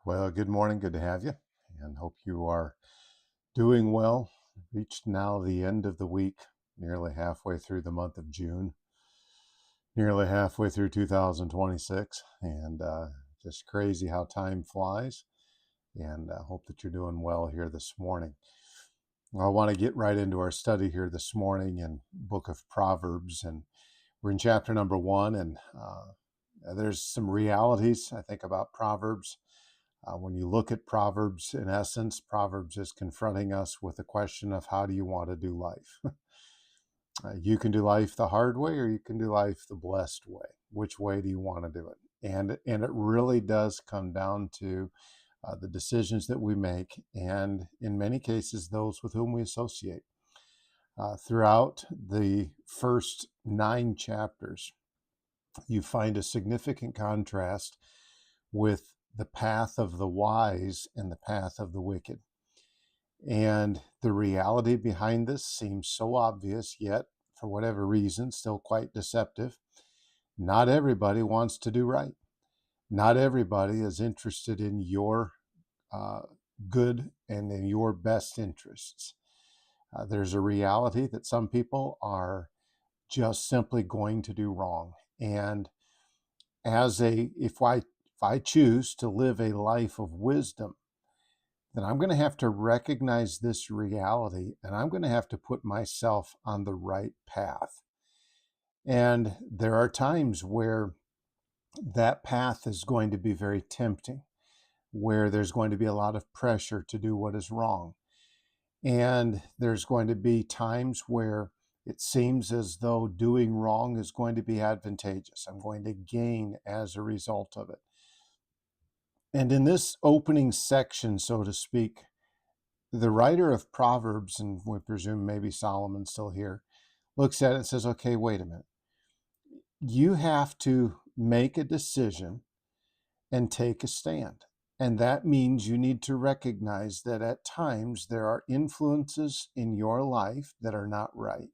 Well, good morning. Good to have you, and hope you are doing well. Reached now the end of the week, nearly halfway through the month of June, nearly halfway through 2026, and just crazy how time flies. And I hope that you're doing well here this morning. I want to get right into our study here this morning in Book of Proverbs, and we're in chapter number 1, and there's some realities I think about Proverbs. When you look at Proverbs, in essence, Proverbs is confronting us with the question of how do you want to do life? You can do life the hard way or you can do life the blessed way. Which way do you want to do it? And it really does come down to the decisions that we make, and in many cases, those with whom we associate. Throughout the first 9 chapters, you find a significant contrast with the path of the wise and the path of the wicked. And the reality behind this seems so obvious, yet, for whatever reason, still quite deceptive. Not everybody wants to do right. Not everybody is interested in your uh, good and in your best interests. There's a reality that some people are just simply going to do wrong. And if I choose to live a life of wisdom, then I'm going to have to recognize this reality and I'm going to have to put myself on the right path. And there are times where that path is going to be very tempting, where there's going to be a lot of pressure to do what is wrong. And there's going to be times where it seems as though doing wrong is going to be advantageous. I'm going to gain as a result of it. And in this opening section, so to speak, the writer of Proverbs, and we presume maybe Solomon's still here, looks at it and says, okay, wait a minute. You have to make a decision and take a stand. And that means you need to recognize that at times there are influences in your life that are not right.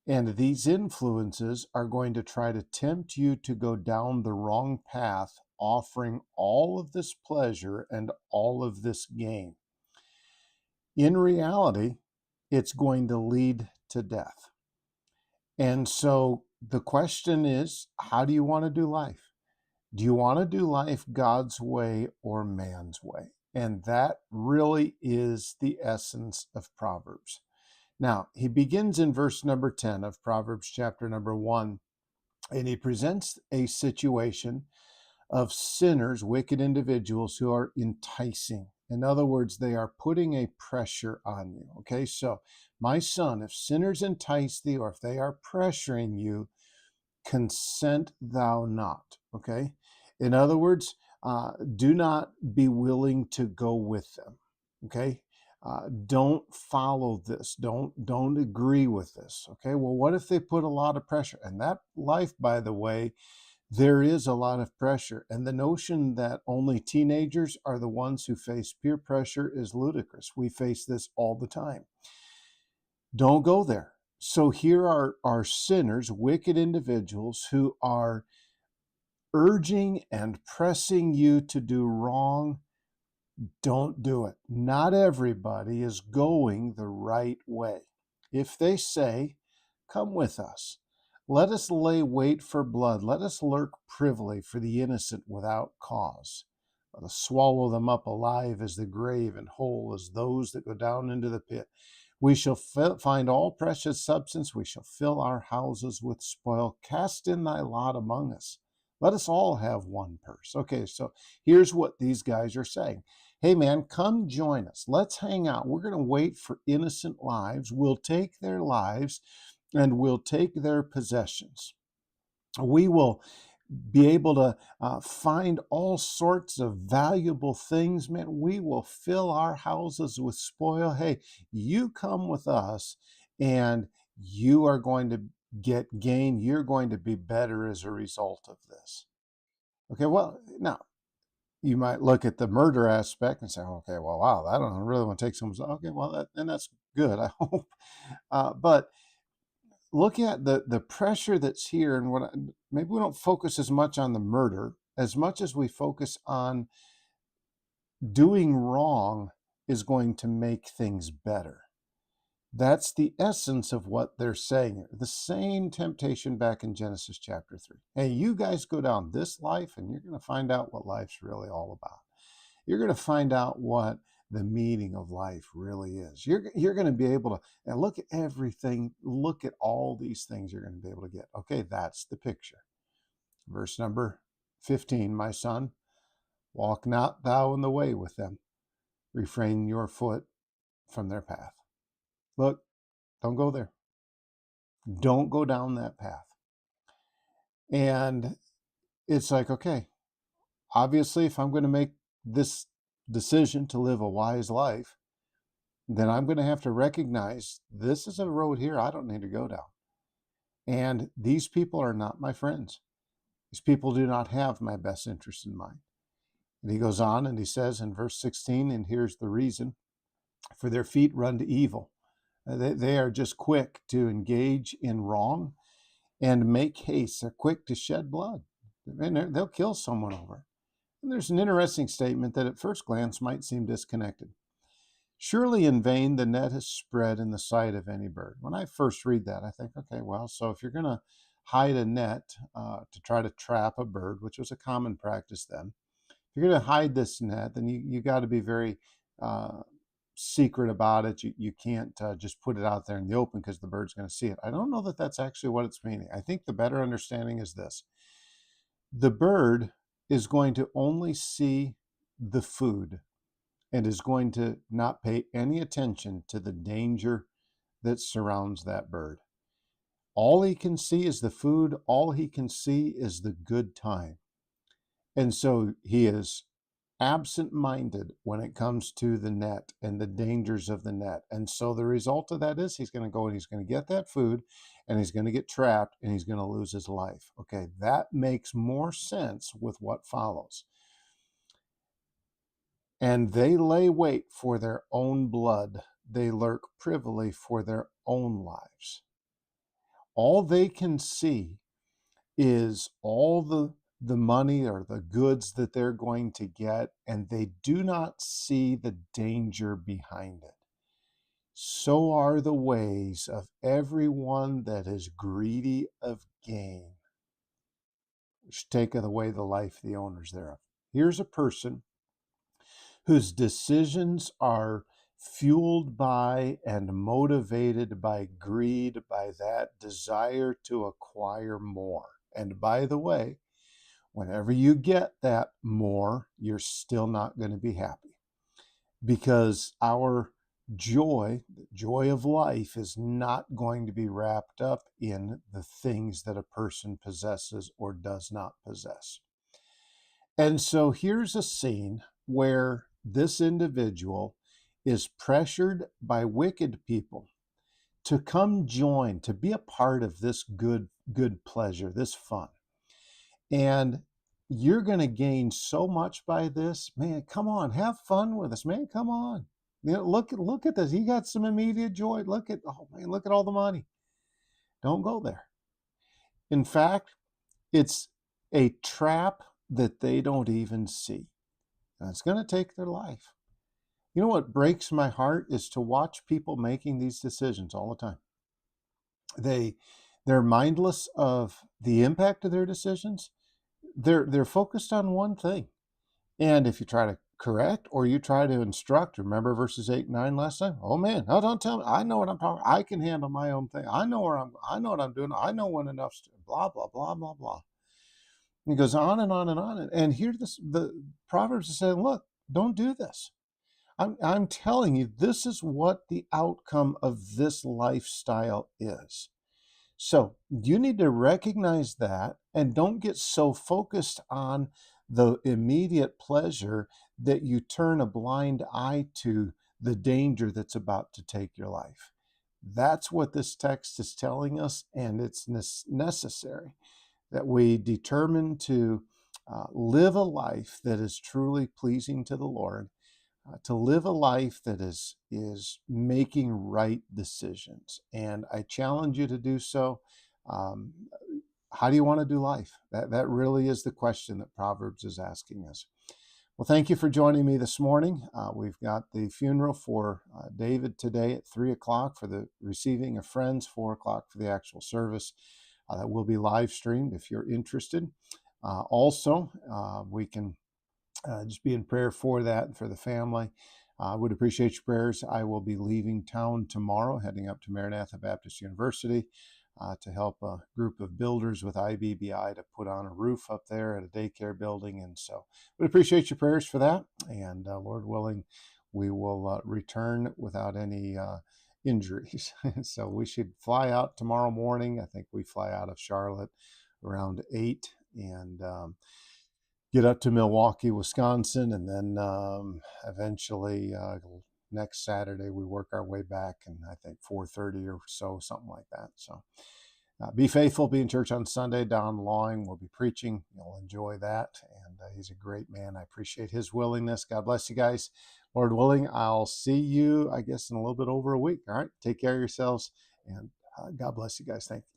And these influences are going to try to tempt you to go down the wrong path, offering all of this pleasure and all of this gain. In reality, it's going to lead to death. And so the question is, how do you want to do life? Do you want to do life God's way or man's way? And that really is the essence of Proverbs. Now, he begins in verse number 10 of Proverbs chapter number 1, and he presents a situation of sinners, wicked individuals who are enticing. In other words, they are putting a pressure on you. Okay, so my son, if sinners entice thee or if they are pressuring you, consent thou not. Okay, in other words, do not be willing to go with them. Okay, don't follow this. Don't agree with this. Okay, well, what if they put a lot of pressure? And that life, by the way, there is a lot of pressure. And the notion that only teenagers are the ones who face peer pressure is ludicrous. We face this all the time. Don't go there. So here are sinners, wicked individuals who are urging and pressing you to do wrong. Don't do it. Not everybody is going the right way. If they say, come with us, let us lay wait for blood, let us lurk privily for the innocent without cause. Let us swallow them up alive as the grave and whole as those that go down into the pit. We shall find all precious substance. We shall fill our houses with spoil. Cast in thy lot among us. Let us all have one purse. Okay, so here's what these guys are saying. Hey, man, come join us. Let's hang out. We're going to wait for innocent lives. We'll take their lives and we'll take their possessions. We will be able to find all sorts of valuable things, man. We will fill our houses with spoil. Hey, you come with us and you are going to get gain. You're going to be better as a result of this. Okay, well, now you might look at the murder aspect and say, okay, well, wow, I don't really want to take someone's, okay, well, and that's good, I hope. But look at the pressure that's here, and maybe we don't focus as much on the murder as much as we focus on doing wrong is going to make things better. That's the essence of what they're saying here. The same temptation back in Genesis chapter 3. Hey, you guys go down this life and you're going to find out what life's really all about. You're going to find out what the meaning of life really is. You're going to be able to and look at everything, look at all these things you're going to be able to get. Okay, that's the picture. Verse number 15, my son, walk not thou in the way with them. Refrain your foot from their path. Look, don't go there. Don't go down that path. And it's like, okay, obviously, if I'm going to make this decision to live a wise life, then I'm going to have to recognize this is a road here I don't need to go down. And these people are not my friends. These people do not have my best interest in mind. And he goes on and he says in verse 16, and here's the reason, for their feet run to evil. They are just quick to engage in wrong and make haste. They're quick to shed blood. And they'll kill someone over it. And there's an interesting statement that at first glance might seem disconnected. Surely in vain the net is spread in the sight of any bird. When I first read that, I think, okay, well, so if you're going to hide a net to try to trap a bird, which was a common practice then, if you're going to hide this net, then you got to be very secret about it. You can't just put it out there in the open because the bird's going to see it. I don't know that that's actually what it's meaning. I think the better understanding is this. The bird is going to only see the food and is going to not pay any attention to the danger that surrounds that bird. All he can see is the food. All he can see is the good time. And so he is absent-minded when it comes to the net and the dangers of the net. And so the result of that is he's going to go and he's going to get that food and he's going to get trapped and he's going to lose his life. Okay, that makes more sense with what follows. And they lay wait for their own blood. They lurk privily for their own lives. All they can see is all the money or the goods that they're going to get, and they do not see the danger behind it. So are the ways of everyone that is greedy of gain, which taketh away the life of the owners thereof. Here's a person whose decisions are fueled by and motivated by greed, by that desire to acquire more. And by the way, whenever you get that more, you're still not going to be happy, because our joy, the joy of life, is not going to be wrapped up in the things that a person possesses or does not possess. And so here's a scene where this individual is pressured by wicked people to come join, to be a part of this good pleasure, this fun. And you're going to gain so much by this. Man, come on, have fun with us, man. Come on. You know, look at this. He got some immediate joy. Look at, oh man, look at all the money. Don't go there. In fact, it's a trap that they don't even see. And it's going to take their life. You know what breaks my heart is to watch people making these decisions all the time. They're mindless of the impact of their decisions. They're focused on one thing. And if you try to correct or you try to instruct, remember verses 8 and 9 last time? Oh man, no, don't tell me. I know what I'm talking. I can handle my own thing. I know I know what I'm doing. I know when enough's blah, blah, blah, blah, blah. And he goes on and on and on. And here the Proverbs is saying, look, don't do this. I'm telling you, this is what the outcome of this lifestyle is. So you need to recognize that and don't get so focused on the immediate pleasure that you turn a blind eye to the danger that's about to take your life. That's what this text is telling us, and it's necessary that we determine to live a life that is truly pleasing to the Lord, to live a life that is making right decisions. And I challenge you to do so. Um, how do you want to do life? That really is the question that Proverbs is asking us. Well, thank you for joining me this morning. We've got the funeral for David today at 3 o'clock for the receiving of friends, 4 o'clock for the actual service. That will be live streamed if you're interested. Also, we can just be in prayer for that and for the family. I would appreciate your prayers. I will be leaving town tomorrow, heading up to Maranatha Baptist University to help a group of builders with IBBI to put on a roof up there at a daycare building. And so we appreciate your prayers for that. And Lord willing, we will return without any injuries. So we should fly out tomorrow morning. I think we fly out of Charlotte around 8 and get up to Milwaukee, Wisconsin, and then eventually next Saturday we work our way back, and I think 4:30 or so, something like that. So be faithful, be in church on Sunday. Don Lawing will be preaching. You'll enjoy that, and he's a great man. I appreciate his willingness. God bless you guys. Lord willing, I'll see you, I guess, in a little bit over a week. All right, take care of yourselves, and God bless you guys. Thank you.